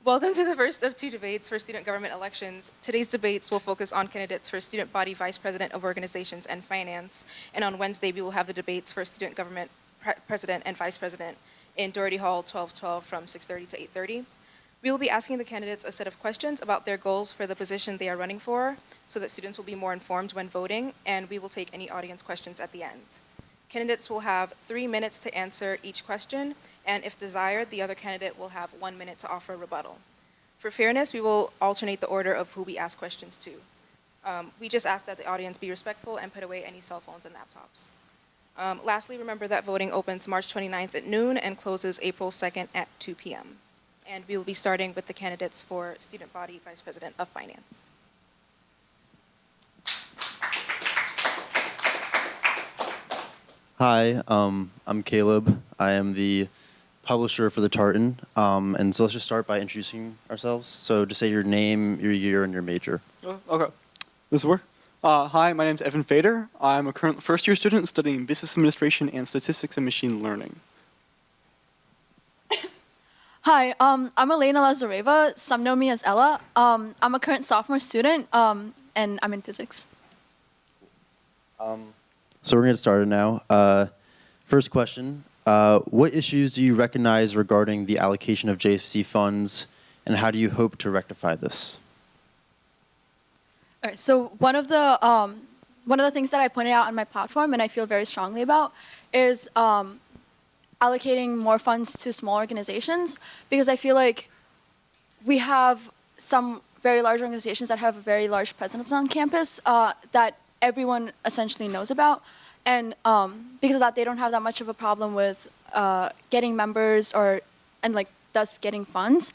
Welcome to the first of two debates for student government elections. Today's debates will focus on candidates for student body vice president of organizations and finance. And on Wednesday, we will have the debates for student government president and vice president in Doherty Hall 1212 from 6:30 to 8:30. We will be asking the candidates a set of questions about their goals for the position they are running for so that students will be more informed when voting, and we will take any audience questions at the end. Candidates will have 3 minutes to answer each question, and if desired, the other candidate will have 1 minute to offer a rebuttal. For fairness, we will alternate the order of who we ask questions to. We just ask that the audience be respectful and put away any cell phones and laptops. Lastly, remember that voting opens March 29th at noon and closes April 2nd at 2 p.m. And we will be starting with the candidates for Student Body Vice President of Finance. Hi, I'm Caleb. I am the publisher for the Tartan. And so let's just start by introducing ourselves. So just say your name, your year, and your major. Okay. This work? Hi, my name is Evan Fader. I'm a current first-year student studying business administration and statistics and machine learning. Hi, I'm Elena Lazareva. Some know me as Ella. I'm a current sophomore student, and I'm in physics. So we're going to get started now. First question, what issues do you recognize regarding the allocation of JFC funds, and how do you hope to rectify this? All right, so one of the things that I pointed out on my platform and I feel very strongly about is allocating more funds to small organizations, because I feel like we have some very large organizations that have a very large presence on campus that everyone essentially knows about, and because of that, they don't have that much of a problem with getting members and thus getting funds.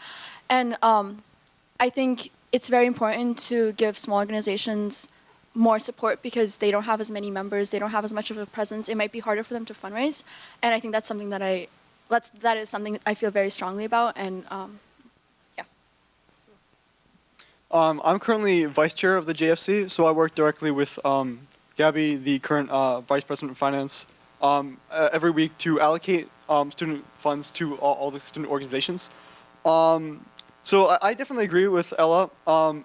And I think it's very important to give small organizations more support because they don't have as many members, they don't have as much of a presence. It might be harder for them to fundraise, and I think that's something that is something I feel very strongly about. And yeah. I'm currently vice chair of the JFC, so I work directly with Gabby, the current vice president of finance, every week to allocate student funds to all the student organizations. So I definitely agree with Ella.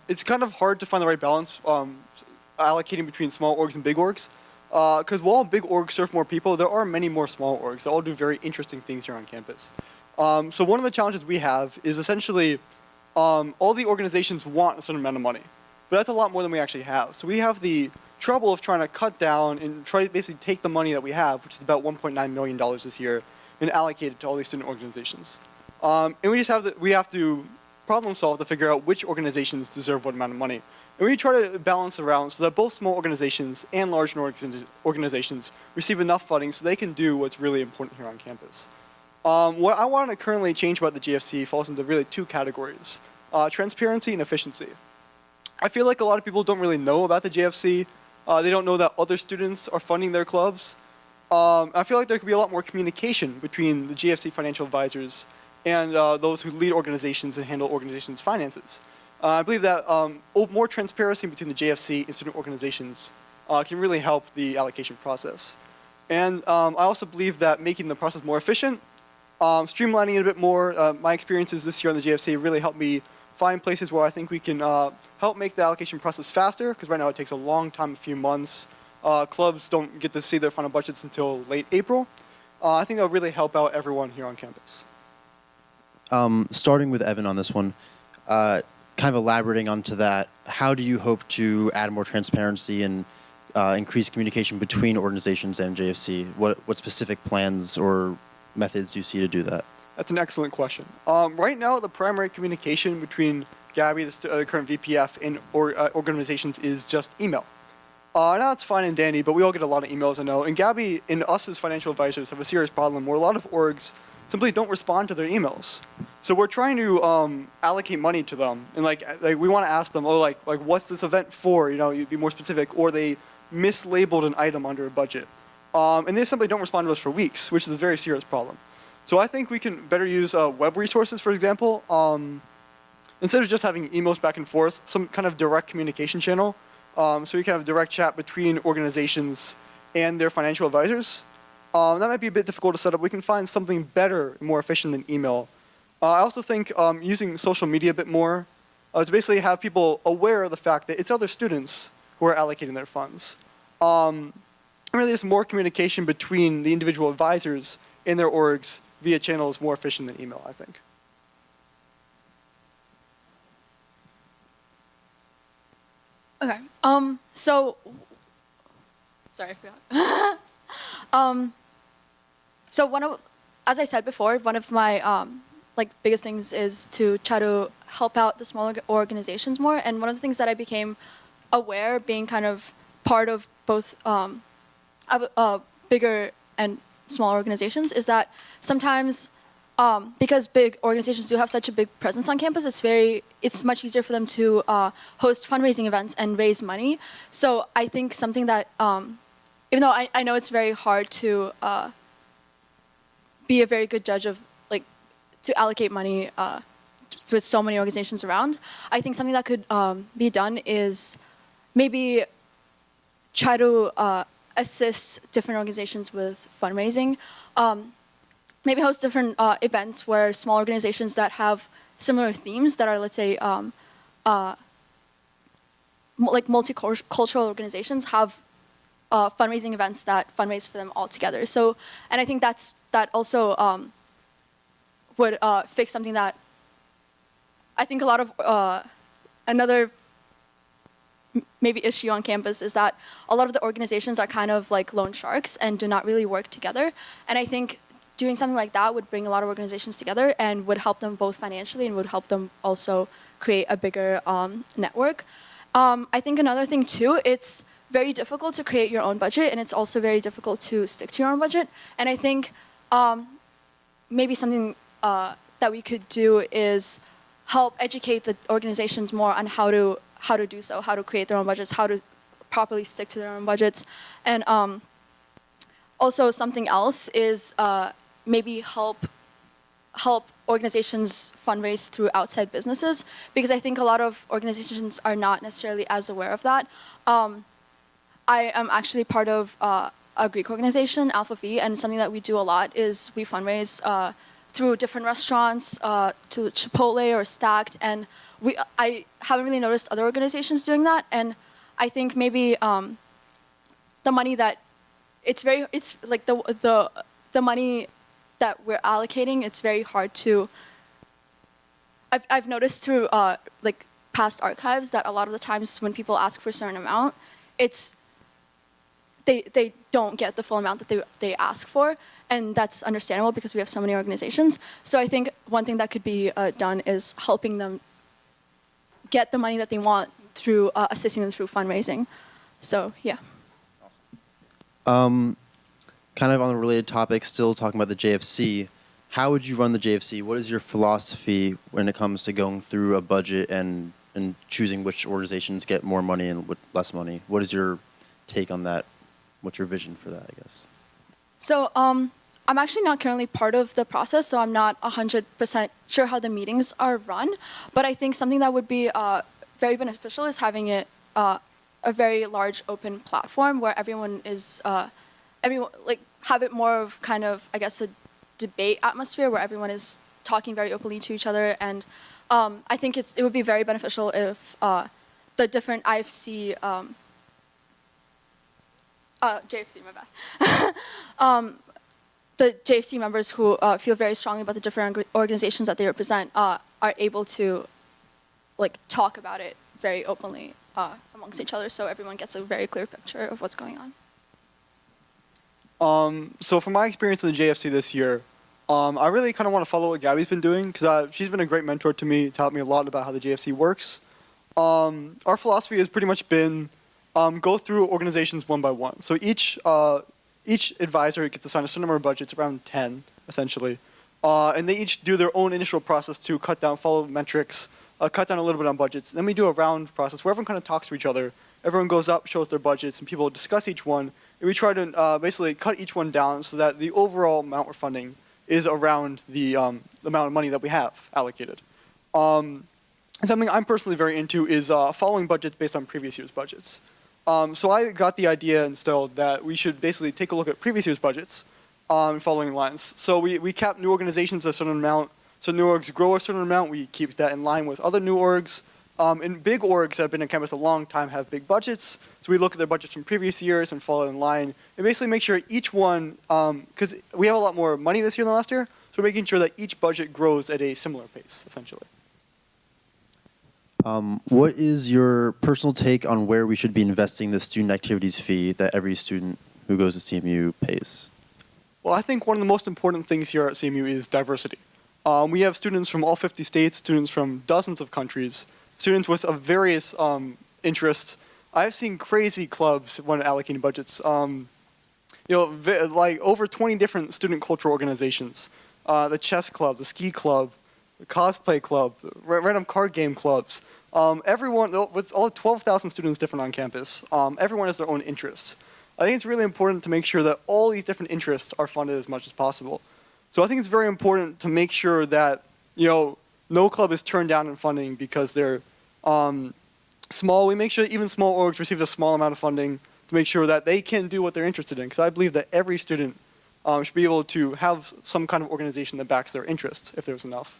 It's kind of hard to find the right balance allocating between small orgs and big orgs. Because while big orgs serve more people, there are many more small orgs that all do very interesting things here on campus. So one of the challenges we have is essentially all the organizations want a certain amount of money, but that's a lot more than we actually have. So we have the trouble of trying to cut down and try to basically take the money that we have, which is about $1.9 million this year, and allocate it to all these student organizations. And we have to problem solve to figure out which organizations deserve what amount of money. And we try to balance around so that both small organizations and large organizations receive enough funding so they can do what's really important here on campus. What I want to currently change about the GFC falls into really two categories, transparency and efficiency. I feel like a lot of people don't really know about the JFC. They don't know that other students are funding their clubs. I feel like there could be a lot more communication between the GFC financial advisors and those who lead organizations and handle organizations' finances. I believe that more transparency between the JFC and student organizations can really help the allocation process. And I also believe that making the process more efficient, streamlining it a bit more, my experiences this year on the JFC really helped me find places where I think we can help make the allocation process faster, because right now it takes a long time, a few months. Clubs don't get to see their final budgets until late April. I think that'll really help out everyone here on campus. Starting with Evan on this one, kind of elaborating onto that, how do you hope to add more transparency and increase communication between organizations and JFC? What specific plans or methods do you see to do that? That's an excellent question. Right now, the primary communication between Gabby, the current VPF, and organizations is just email. Now that's fine and dandy, but we all get a lot of emails, I know. And Gabby and us as financial advisors have a serious problem where a lot of orgs simply don't respond to their emails. So we're trying to allocate money to them, and like we want to ask them, oh, what's this event for? You know, you'd be more specific, or they mislabeled an item under a budget, and they simply don't respond to us for weeks, which is a very serious problem. So I think we can better use web resources, for example, instead of just having emails back and forth, some kind of direct communication channel, so we can have a direct chat between organizations and their financial advisors. That might be a bit difficult to set up. We can find something better, more efficient than email. I also think using social media a bit more to basically have people aware of the fact that it's other students who are allocating their funds. Really, there's more communication between the individual advisors in their orgs via channels more efficient than email, I think. Okay. So, sorry, I forgot. So as I said before, one of my like biggest things is to try to help out the smaller organizations more. And one of the things that I became aware, being kind of part of both bigger and small organizations, is that sometimes because big organizations do have such a big presence on campus, it's much easier for them to host fundraising events and raise money. So I think something that, even though I know it's very hard to be a very good judge of, like, to allocate money with so many organizations around, I think something that could be done is maybe try to assist different organizations with fundraising. Maybe host different events where small organizations that have similar themes that are, let's say, like multicultural organizations have fundraising events that fundraise for them all together. So, and I think that also would fix something that I think a lot of another maybe issue on campus is that a lot of the organizations are kind of like loan sharks and do not really work together. And I think doing something like that would bring a lot of organizations together and would help them both financially and would help them also create a bigger network. I think another thing too, it's very difficult to create your own budget, and it's also very difficult to stick to your own budget. And I think maybe something that we could do is help educate the organizations more on how to do so, how to create their own budgets, how to properly stick to their own budgets. And also something else is maybe help organizations fundraise through outside businesses, because I think a lot of organizations are not necessarily as aware of that. I am actually part of a Greek organization, Alpha V, and something that we do a lot is we fundraise through different restaurants, to Chipotle or Stacked, and I haven't really noticed other organizations doing that, and I think maybe the money that it's like the money that we're allocating, it's very hard to. I've noticed through like past archives that a lot of the times when people ask for a certain amount, they don't get the full amount that they ask for, and that's understandable because we have so many organizations. So I think one thing that could be done is helping them get the money that they want through assisting them through fundraising. So yeah. Kind of on a related topic, still talking about the JFC, how would you run the JFC? What is your philosophy when it comes to going through a budget and choosing which organizations get more money and less money? What is your take on that? What's your vision for that, I guess? So I'm actually not currently part of the process, so I'm not 100% sure how the meetings are run. But I think something that would be very beneficial is having it a very large open platform where everyone is like have it more of kind of, I guess, a debate atmosphere where everyone is talking very openly to each other. And I think it would be very beneficial if the different IFC, JFC, my bad. The JFC members who feel very strongly about the different organizations that they represent are able to like talk about it very openly amongst each other, so everyone gets a very clear picture of what's going on. So from my experience in the JFC this year, I really kind of want to follow what Gabby's been doing, because she's been a great mentor to me, taught me a lot about how the JFC works. Our philosophy has pretty much been go through organizations one by one. So each advisor gets assigned a certain number of budgets, around 10, essentially. And they each do their own initial process to cut down, follow metrics, cut down a little bit on budgets. Then we do a round process where everyone kind of talks to each other. Everyone goes up, shows their budgets, and people discuss each one. And we try to basically cut each one down so that the overall amount we're funding is around the amount of money that we have allocated. Something I'm personally very into is following budgets based on previous year's budgets. So I got the idea instilled that we should basically take a look at previous year's budgets following lines. So we cap new organizations a certain amount, So new orgs grow a certain amount, we keep that in line with other new orgs. And big orgs that have been on campus a long time have big budgets. So we look at their budgets from previous years and follow in line. And basically make sure each one, because we have a lot more money this year than last year, so we're making sure that each budget grows at a similar pace, essentially. What is your personal take on where we should be investing the student activities fee that every student who goes to CMU pays? Well, I think one of the most important things here at CMU is diversity. We have students from all 50 states, students from dozens of countries, students with various interests. I've seen crazy clubs when allocating budgets. Like over 20 different student cultural organizations. The chess club, the ski club, the cosplay club, random card game clubs. Everyone, with all 12,000 students different on campus, everyone has their own interests. I think it's really important to make sure that all these different interests are funded as much as possible. So I think it's very important to make sure that, no club is turned down in funding because they're small. We make sure even small orgs receive a small amount of funding to make sure that they can do what they're interested in. Because I believe that every student should be able to have some kind of organization that backs their interests, if there's enough.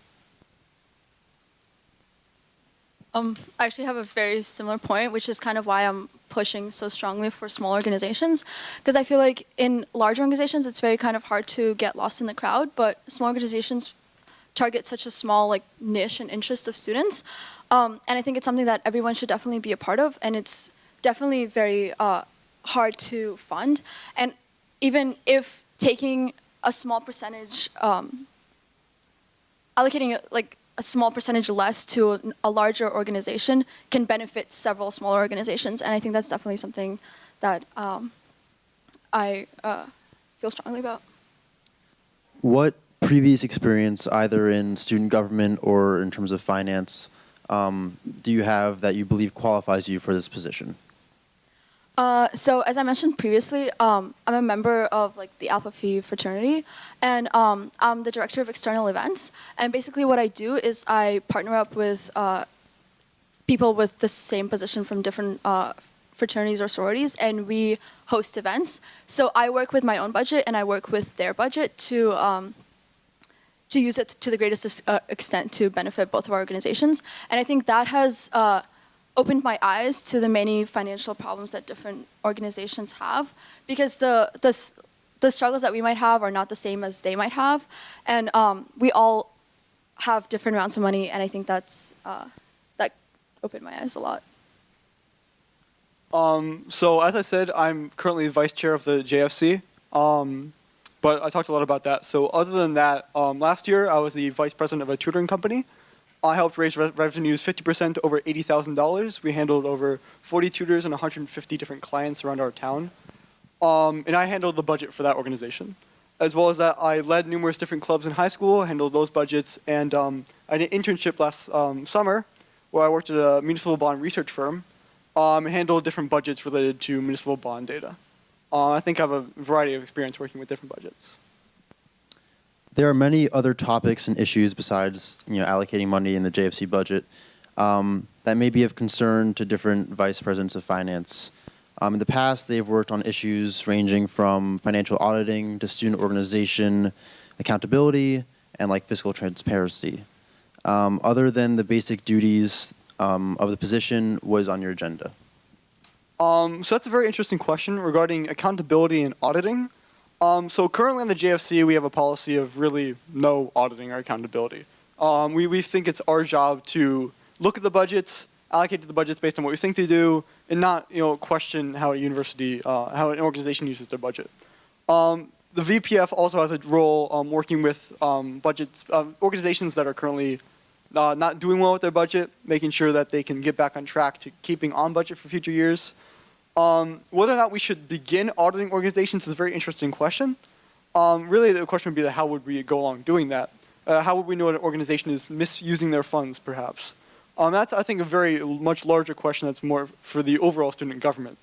I actually have a very similar point, which is kind of why I'm pushing so strongly for small organizations. Because I feel like in large organizations, it's very kind of hard to get lost in the crowd, but small organizations target such a small niche and interest of students. And I think it's something that everyone should definitely be a part of, and it's definitely very hard to fund. And even if taking a small percentage, allocating a small percentage less to a larger organization can benefit several smaller organizations, and I think that's definitely something that I feel strongly about. What previous experience, either in student government or in terms of finance, do you have that you believe qualifies you for this position? So as I mentioned previously, I'm a member of the Alpha Phi fraternity, and I'm the director of external events. And basically what I do is I partner up with people with the same position from different fraternities or sororities, and we host events. So I work with my own budget, and I work with their budget to use it to the greatest extent to benefit both of our organizations. And I think that has opened my eyes to the many financial problems that different organizations have, because the struggles that we might have are not the same as they might have, and we all have different amounts of money, and I think that opened my eyes a lot. So as I said, I'm currently vice chair of the JFC, but I talked a lot about that. So other than that, last year I was the vice president of a tutoring company. I helped raise revenues 50% to over $80,000. We handled over 40 tutors and 150 different clients around our town. And I handled the budget for that organization. As well as that, I led numerous different clubs in high school, handled those budgets, and I did an internship last summer where I worked at a municipal bond research firm and handled different budgets related to municipal bond data. I think I have a variety of experience working with different budgets. There are many other topics and issues besides allocating money in the JFC budget that may be of concern to different vice presidents of finance. In the past, they've worked on issues ranging from financial auditing to student organization accountability and fiscal transparency. Other than the basic duties of the position, what is on your agenda? So that's a very interesting question regarding accountability and auditing. So currently in the JFC, we have a policy of really no auditing or accountability. We think it's our job to look at the budgets, allocate to the budgets based on what we think they do, and not question how a university, how an organization uses their budget. The VPF also has a role working with budgets, organizations that are currently not doing well with their budget, making sure that they can get back on track to keeping on budget for future years. Whether or not we should begin auditing organizations is a very interesting question. Really, the question would be how would we go along doing that? How would we know an organization is misusing their funds, perhaps? That's, I think, a very much larger question that's more for the overall student government.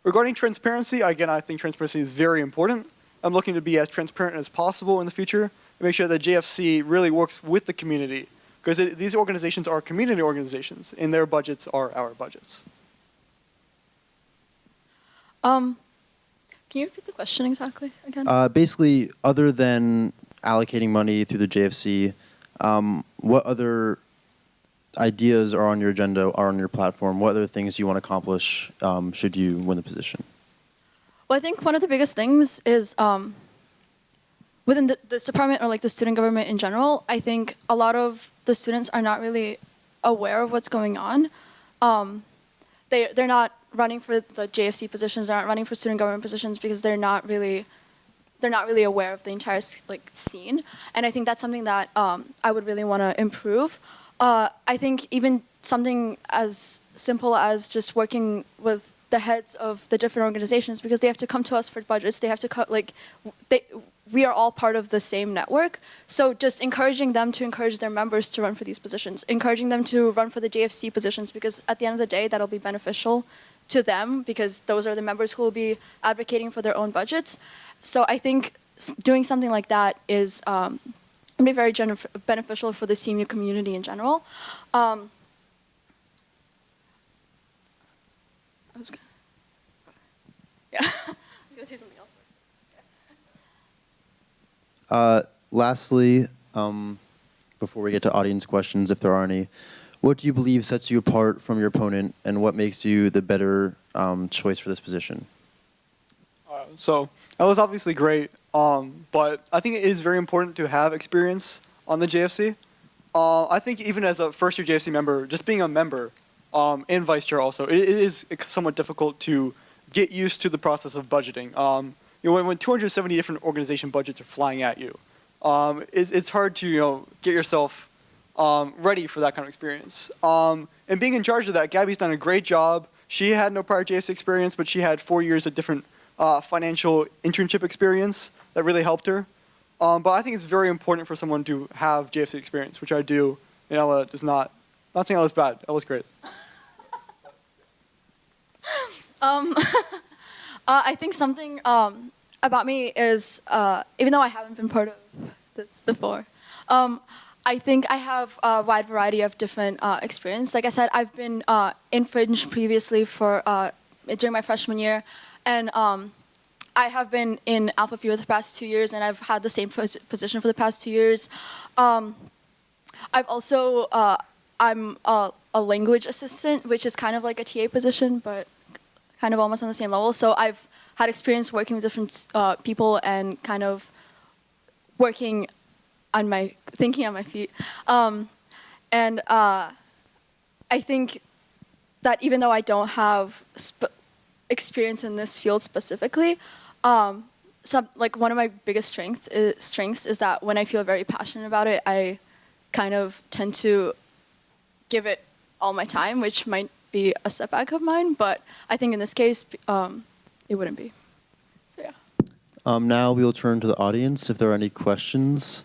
Regarding transparency, again, I think transparency is very important. I'm looking to be as transparent as possible in the future and make sure that JFC really works with the community, because these organizations are community organizations, and their budgets are our budgets. Can you repeat the question exactly again? Basically, other than allocating money through the JFC, what other ideas are on your agenda, are on your platform? What other things do you want to accomplish should you win the position? Well, I think one of the biggest things is within this department or like the student government in general, I think a lot of the students are not really aware of what's going on. They're not running for the JFC positions, they're not running for student government positions because they're not really aware of the entire like scene. And I think that's something that I would really want to improve. I think even something as simple as just working with the heads of the different organizations, because they have to come to us for budgets. They have to we are all part of the same network. So just encouraging them to encourage their members to run for these positions, encouraging them to run for the JFC positions, because at the end of the day, that'll be beneficial to them because those are the members who will be advocating for their own budgets. So I think doing something like that is be very beneficial for the CMU community in general. I was gonna say something else. Lastly, before we get to audience questions, if there are any, what do you believe sets you apart from your opponent, and what makes you the better choice for this position? So that was obviously great, but I think it is very important to have experience on the JFC. I think even as a first-year JFC member, just being a member and vice chair also, it is somewhat difficult to get used to the process of budgeting. When 270 different organization budgets are flying at you, it's hard to get yourself ready for that kind of experience. And being in charge of that, Gabby's done a great job. She had no prior JFC experience, but she had 4 years of different financial internship experience that really helped her. But I think it's very important for someone to have JFC experience, which I do, and Ella does not. Not saying Ella's bad. Ella's great. I think something about me is, even though I haven't been part of this before, I think I have a wide variety of different experience. Like I said, I've been in Fringe previously during my freshman year, and I have been in Alpha Phi for the past 2 years, and I've had the same position for the past 2 years. I've also, I'm a language assistant, which is kind of like a TA position, but kind of almost on the same level. So I've had experience working with different people and kind of thinking on my feet. And I think that even though I don't have experience in this field specifically, one of my biggest strengths is that when I feel very passionate about it, I kind of tend to give it all my time, which might be a setback of mine, but I think in this case, it wouldn't be. So yeah. Now we will turn to the audience if there are any questions.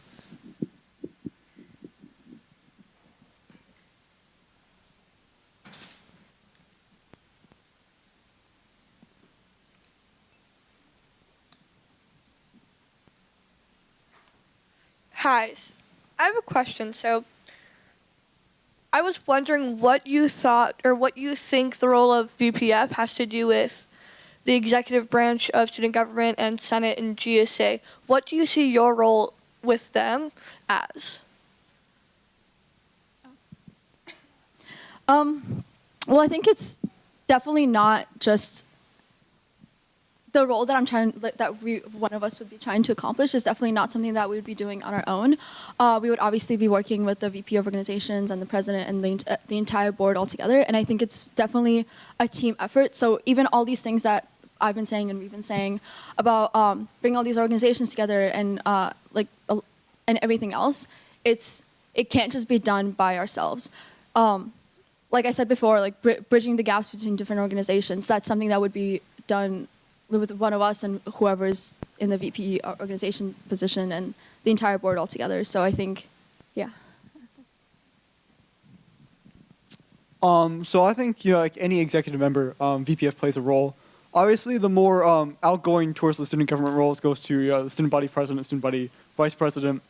Hi, I have a question. So I was wondering what you thought or what you think the role of VPF has to do with the executive branch of student government and Senate and GSA. What do you see your role with them as? Well, I think it's definitely not just the role that one of us would be trying to accomplish is definitely not something that we would be doing on our own. We would obviously be working with the VP of organizations and the president and the entire board all together. And I think it's definitely a team effort. So even all these things that I've been saying and we've been saying about bringing all these organizations together and and everything else, it can't just be done by ourselves. Like I said before, like bridging the gaps between different organizations, that's something that would be done with one of us and whoever's in the VP organization position and the entire board altogether. So I think, yeah. So I think like any executive member, VPF plays a role. Obviously, the more outgoing towards the student government roles goes to the student body president, student body vice president.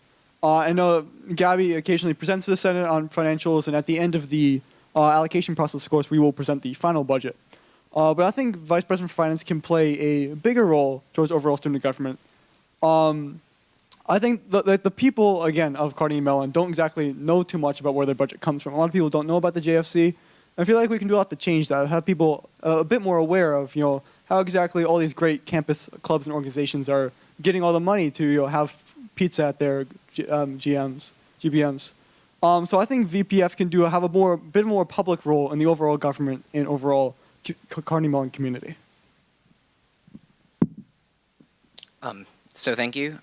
I know Gabby occasionally presents to the Senate on financials, and at the end of the allocation process, of course, we will present the final budget. But I think Vice President for Finance can play a bigger role towards overall student government. I think the people, again, of Carnegie Mellon don't exactly know too much about where their budget comes from. A lot of people don't know about the JFC. I feel like we can do a lot to change that, have people a bit more aware of, how exactly all these great campus clubs and organizations are getting all the money to, have pizza at their GBMs. So I think VPF can have a bit more public role in the overall government and overall Carnegie Mellon community. So thank you.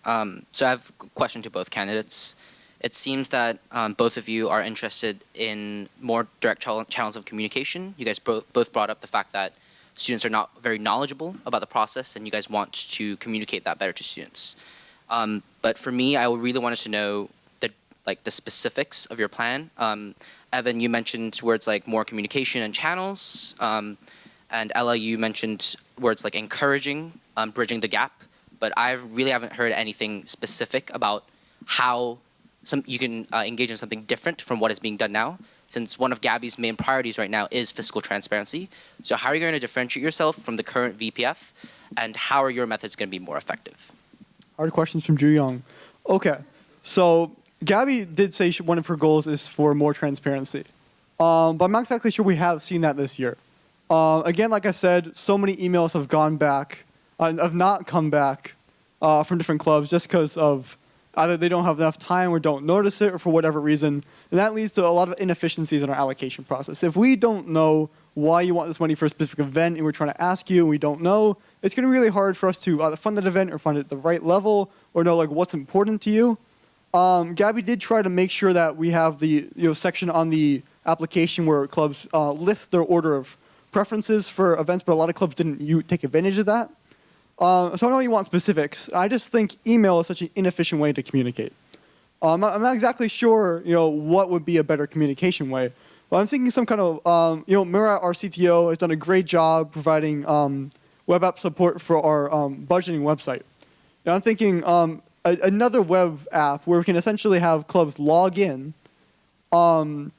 So I have a question to both candidates. It seems that both of you are interested in more direct channels of communication. You guys both brought up the fact that students are not very knowledgeable about the process, and you guys want to communicate that better to students. But for me, I really wanted to know the specifics of your plan. Evan, you mentioned words like more communication and channels, and Ella, you mentioned words like encouraging, bridging the gap. But I really haven't heard anything specific about how you can engage in something different from what is being done now, since one of Gabby's main priorities right now is fiscal transparency. So how are you going to differentiate yourself from the current VPF, and how are your methods going to be more effective? Hard questions from Ju Young. Okay, so Gabby did say one of her goals is for more transparency, but I'm not exactly sure we have seen that this year. Again, like I said, so many emails have gone back, have not come back from different clubs just because of either they don't have enough time or don't notice it or for whatever reason. And that leads to a lot of inefficiencies in our allocation process. If we don't know why you want this money for a specific event and we're trying to ask you and we don't know, it's going to be really hard for us to either fund that event or fund it at the right level or know what's important to you. Gabby did try to make sure that we have the section on the application where clubs list their order of preferences for events, but a lot of clubs didn't take advantage of that. So I know you want specifics. I just think email is such an inefficient way to communicate. I'm not exactly sure, what would be a better communication way. But I'm thinking some kind of, Murat, our CTO, has done a great job providing web app support for our budgeting website. I'm thinking another web app where we can essentially have clubs log in and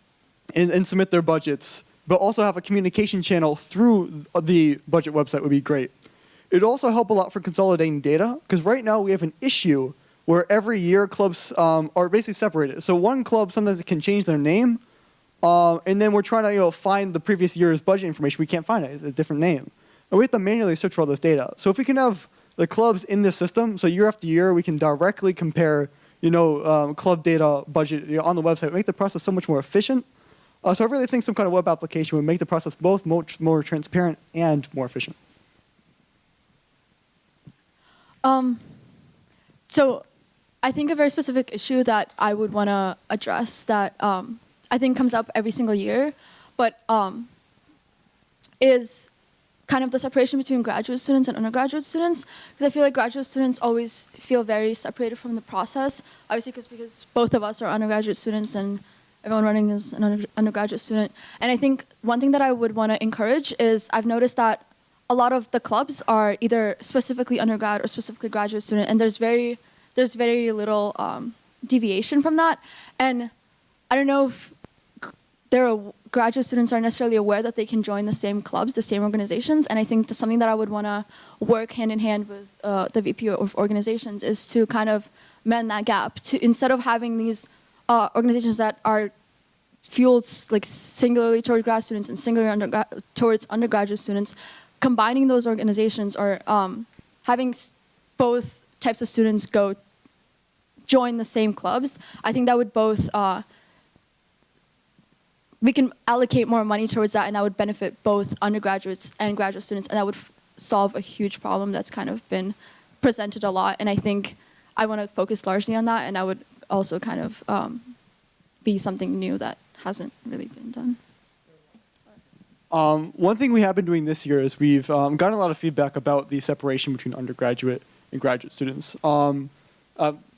submit their budgets, but also have a communication channel through the budget website would be great. It'd also help a lot for consolidating data, because right now we have an issue where every year clubs are basically separated. So one club sometimes can change their name, and then we're trying to find the previous year's budget information. We can't find it; it's a different name, and we have to manually search for all this data. So if we can have the clubs in this system, so year after year we can directly compare, club data budget on the website, make the process so much more efficient. So I really think some kind of web application would make the process both much more transparent and more efficient. So I think a very specific issue that I would want to address that I think comes up every single year, but is kind of the separation between graduate students and undergraduate students, because I feel like graduate students always feel very separated from the process, obviously because both of us are undergraduate students and everyone running is an undergraduate student. And I think one thing that I would want to encourage is I've noticed that a lot of the clubs are either specifically undergrad or specifically graduate student, and there's very little deviation from that. And I don't know if graduate students are necessarily aware that they can join the same clubs, the same organizations. And I think that's something that I would want to work hand in hand with the VP of organizations is to kind of mend that gap. To instead of having these organizations that are fueled singularly towards grad students and singularly towards undergraduate students, combining those organizations or having both types of students join the same clubs, I think that would both, we can allocate more money towards that, and that would benefit both undergraduates and graduate students, and that would solve a huge problem that's kind of been presented a lot. And I think I want to focus largely on that, and that would also kind of be something new that hasn't really been done. One thing we have been doing this year is we've gotten a lot of feedback about the separation between undergraduate and graduate students,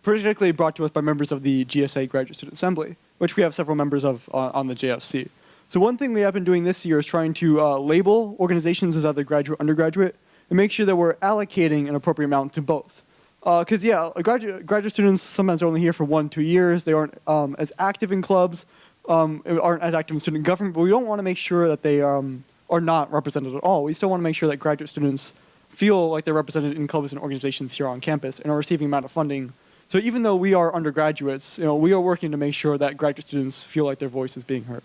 particularly brought to us by members of the GSA Graduate Student Assembly, which we have several members of on the JFC. So one thing we have been doing this year is trying to label organizations as either graduate or undergraduate and make sure that we're allocating an appropriate amount to both. Because, graduate students sometimes are only here for 1-2 years. They aren't as active in clubs. Aren't as active in student government, but we don't want to make sure that they are not represented at all. We still want to make sure that graduate students feel like they're represented in clubs and organizations here on campus and are receiving amount of funding So even though we are undergraduates, we are working to make sure that graduate students feel like their voice is being heard.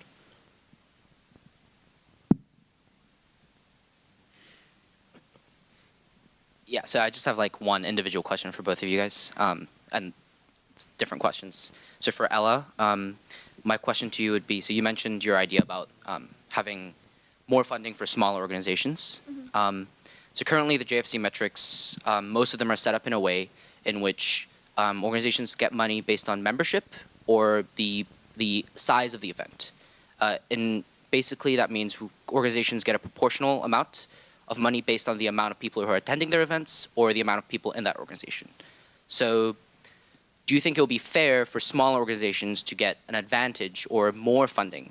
Yeah, so I just have like one individual question for both of you guys, and it's different questions. So for Ella, my question to you would be, so you mentioned your idea about having more funding for smaller organizations. So currently the JFC metrics, most of them are set up in a way in which organizations get money based on membership or the size of the event. And basically that means organizations get a proportional amount of money based on the amount of people who are attending their events or the amount of people in that organization. So do you think it will be fair for smaller organizations to get an advantage or more funding,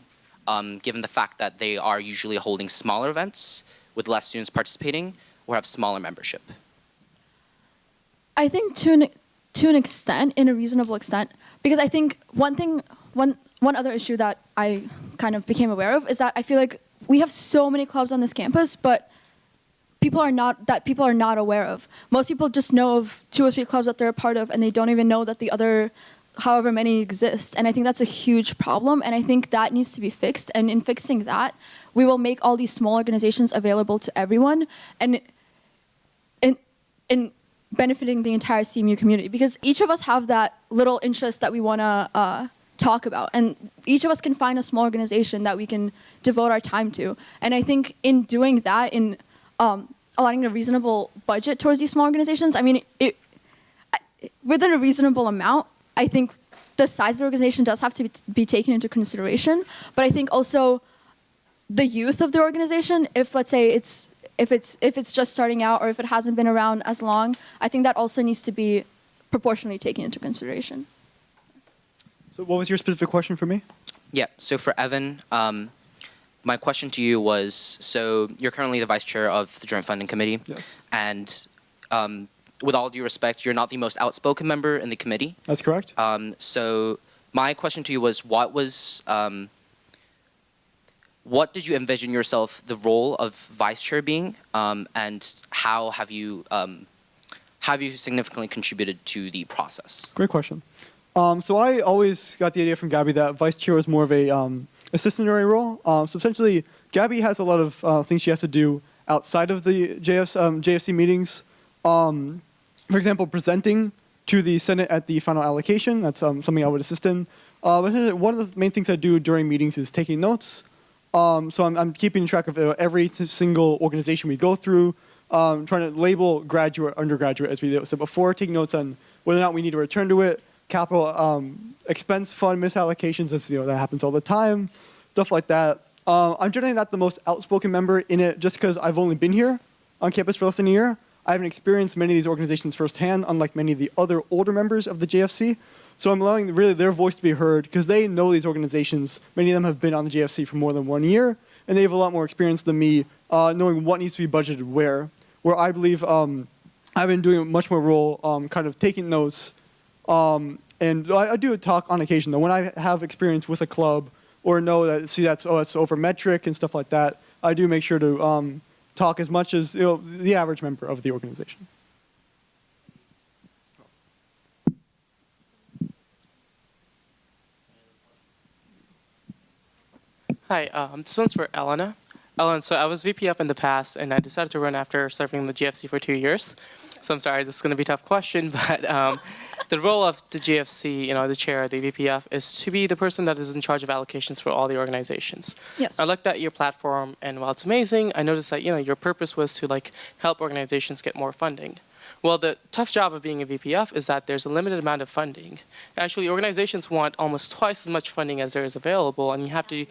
given the fact that they are usually holding smaller events with less students participating or have smaller membership? I think to an extent, in a reasonable extent, because I think one other issue that I kind of became aware of is that I feel like we have so many clubs on this campus, but people are not aware of. Most people just know of 2 or 3 clubs that they're a part of, and they don't even know that the other however many exist. And I think that's a huge problem, and I think that needs to be fixed. And in fixing that, we will make all these small organizations available to everyone, and in benefiting the entire CMU community, because each of us have that little interest that we want to talk about, and each of us can find a small organization that we can devote our time to. And I think in doing that, in allotting a reasonable budget towards these small organizations, I mean, within a reasonable amount, I think the size of the organization does have to be taken into consideration. But I think also the youth of the organization, if let's say if it's just starting out or if it hasn't been around as long, I think that also needs to be proportionally taken into consideration. So what was your specific question for me? Yeah, so for Evan, my question to you was, so you're currently the vice chair of the Joint Funding Committee. Yes. And with all due respect, you're not the most outspoken member in the committee. That's correct. So my question to you was, what did you envision yourself the role of vice chair being, and how have you significantly contributed to the process? Great question. So I always got the idea from Gabby that vice chair was more of a assistantary role. So essentially, Gabby has a lot of things she has to do outside of the JFC meetings. For example, presenting to the Senate at the final allocation. That's something I would assist in. But one of the main things I do during meetings is taking notes. So I'm keeping track of every single organization we go through, trying to label graduate, undergraduate as we do. So before taking notes on whether or not we need to return to it, capital expense fund misallocations, as that happens all the time, stuff like that. I'm generally not the most outspoken member in it just because I've only been here on campus for less than a year. I haven't experienced many of these organizations firsthand, unlike many of the other older members of the JFC. So I'm allowing really their voice to be heard because they know these organizations. Many of them have been on the JFC for more than 1 year, and they have a lot more experience than me knowing what needs to be budgeted where I believe I've been doing a much more role kind of taking notes. And I do a talk on occasion, though. When I have experience with a club or know that, that's over metric and stuff like that, I do make sure to talk as much as the average member of the organization. Hi, this one's for Elena. Ellen, so I was VPF in the past, and I decided to run after serving the GFC for 2 years. So I'm sorry, this is going to be a tough question, but the role of the GFC, the chair, the VPF, is to be the person that is in charge of allocations for all the organizations. Yes. I looked at your platform, and while it's amazing, I noticed that your purpose was to help organizations get more funding. Well, the tough job of being a VPF is that there's a limited amount of funding. Actually, organizations want almost twice as much funding as there is available, and you have to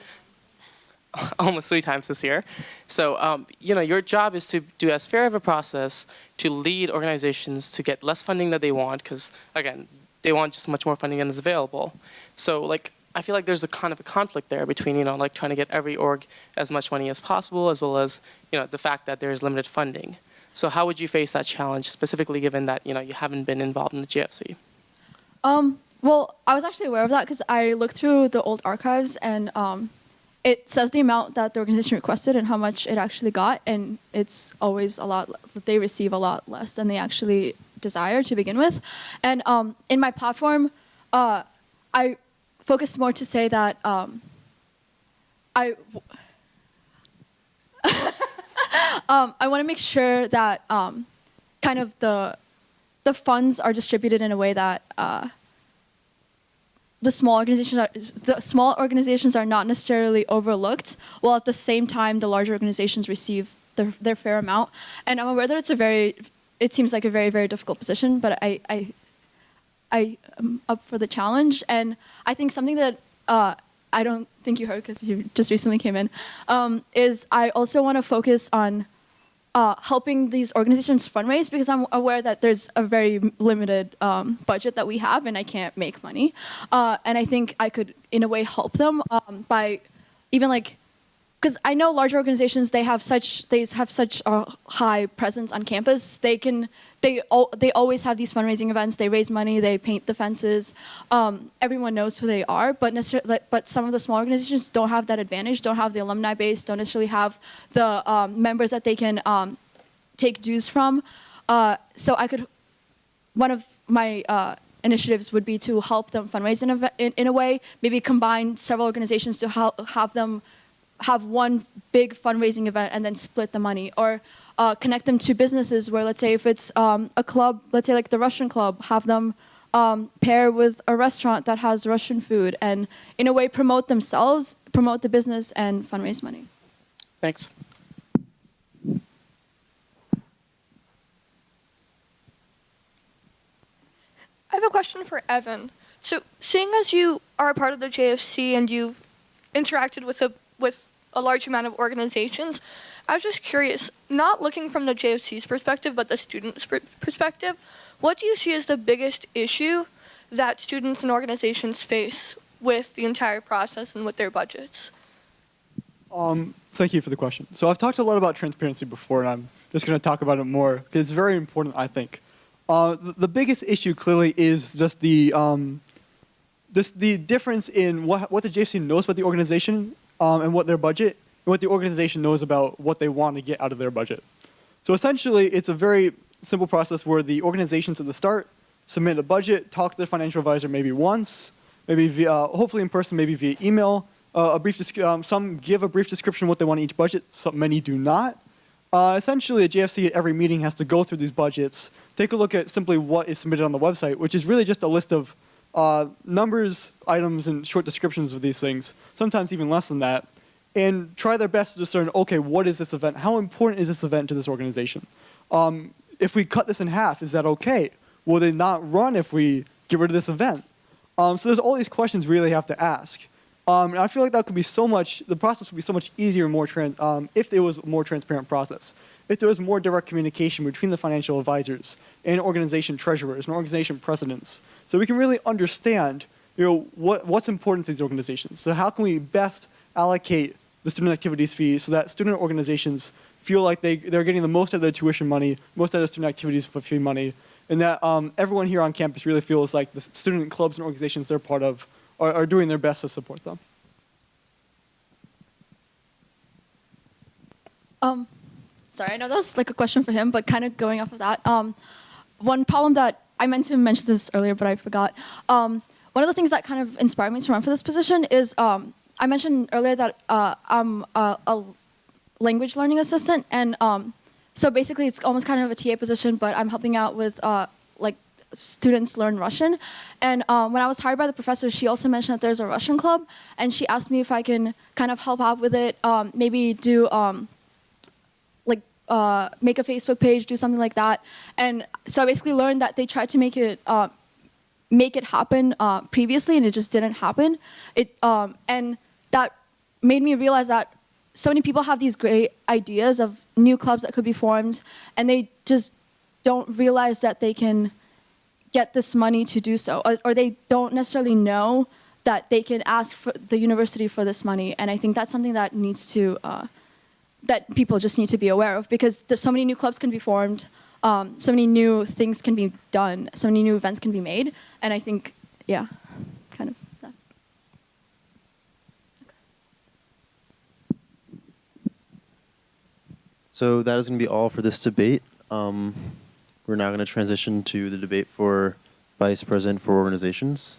almost 3 times this year. So, your job is to do as fair of a process to lead organizations to get less funding that they want, because, again, they want just much more funding than is available. So, I feel like there's a kind of a conflict there between, trying to get every org as much money as possible, as well as, the fact that there's limited funding. So how would you face that challenge, specifically given that, you haven't been involved in the GFC? Well, I was actually aware of that because I looked through the old archives, and it says the amount that the organization requested and how much it actually got, and it's always a lot. They receive a lot less than they actually desire to begin with. And in my platform, I focus more to say that I want to make sure that kind of the funds are distributed in a way that the small organizations are not necessarily overlooked, while at the same time the larger organizations receive their fair amount. And I'm aware that it seems like a very, very difficult position, but I am up for the challenge. And I think something that I don't think you heard because you just recently came in, is I also want to focus on helping these organizations fundraise, because I'm aware that there's a very limited budget that we have and I can't make money. And I think I could, in a way, help them by even like, because I know larger organizations, they have such a high presence on campus. They always have these fundraising events. They raise money. They paint the fences. Everyone knows who they are. But some of the small organizations don't have that advantage. Don't have the alumni base. Don't necessarily have the members that they can take dues from. So one of my initiatives would be to help them fundraise in a way. Maybe combine several organizations to have them have one big fundraising event and then split the money, or connect them to businesses where, let's say, if it's a club, let's say like the Russian club, have them pair with a restaurant that has Russian food, and in a way promote themselves, promote the business, and fundraise money. Thanks. I have a question for Evan. So, seeing as you are a part of the JFC and you've interacted with a large amount of organizations, I was just curious, not looking from the JFC's perspective, but the student's perspective, what do you see as the biggest issue that students and organizations face with the entire process and with their budgets? Thank you for the question. So I've talked a lot about transparency before, and I'm just going to talk about it more because it's very important, I think. The biggest issue clearly is just the difference in what the JFC knows about the organization and what their budget, and what the organization knows about what they want to get out of their budget. So essentially, it's a very simple process where the organizations at the start submit a budget, talk to their financial advisor maybe once, maybe via, hopefully in person, maybe via email. Some give a brief description of what they want in each budget, many do not. Essentially, a JFC at every meeting has to go through these budgets, take a look at simply what is submitted on the website, which is really just a list of numbers, items, and short descriptions of these things, sometimes even less than that, and try their best to discern, okay, what is this event? How important is this event to this organization? If we cut this in half, is that okay? Will they not run if we get rid of this event? So there's all these questions we really have to ask. And I feel like that could be the process would be so much easier and more if there was a more transparent process. If there was more direct communication between the financial advisors and organization treasurers and organization presidents, so we can really understand, what's important to these organizations. So how can we best allocate the student activities fees so that student organizations feel like they're getting the most out of their tuition money, most out of student activities fee money, and that everyone here on campus really feels like the student clubs and organizations they're part of are doing their best to support them. Sorry, I know that was like a question for him, but kind of going off of that. One problem that I meant to mention this earlier, but I forgot. One of the things that kind of inspired me to run for this position is I mentioned earlier that I'm a language learning assistant, and so basically it's almost kind of a TA position, but I'm helping out with like students learn Russian. And when I was hired by the professor, she also mentioned that there's a Russian club, and she asked me if I can kind of help out with it, maybe do make a Facebook page, do something like that. And so I basically learned that they tried to make it happen previously, and it just didn't happen. And that made me realize that so many people have these great ideas of new clubs that could be formed, and they just don't realize that they can get this money to do so, or they don't necessarily know that they can ask for the university for this money. And I think that's something that needs to that people just need to be aware of, because there's so many new clubs can be formed, so many new things can be done, so many new events can be made, and I think, yeah, kind of that. So that is going to be all for this debate. We're We're now going to transition to the debate for Vice President for Organizations.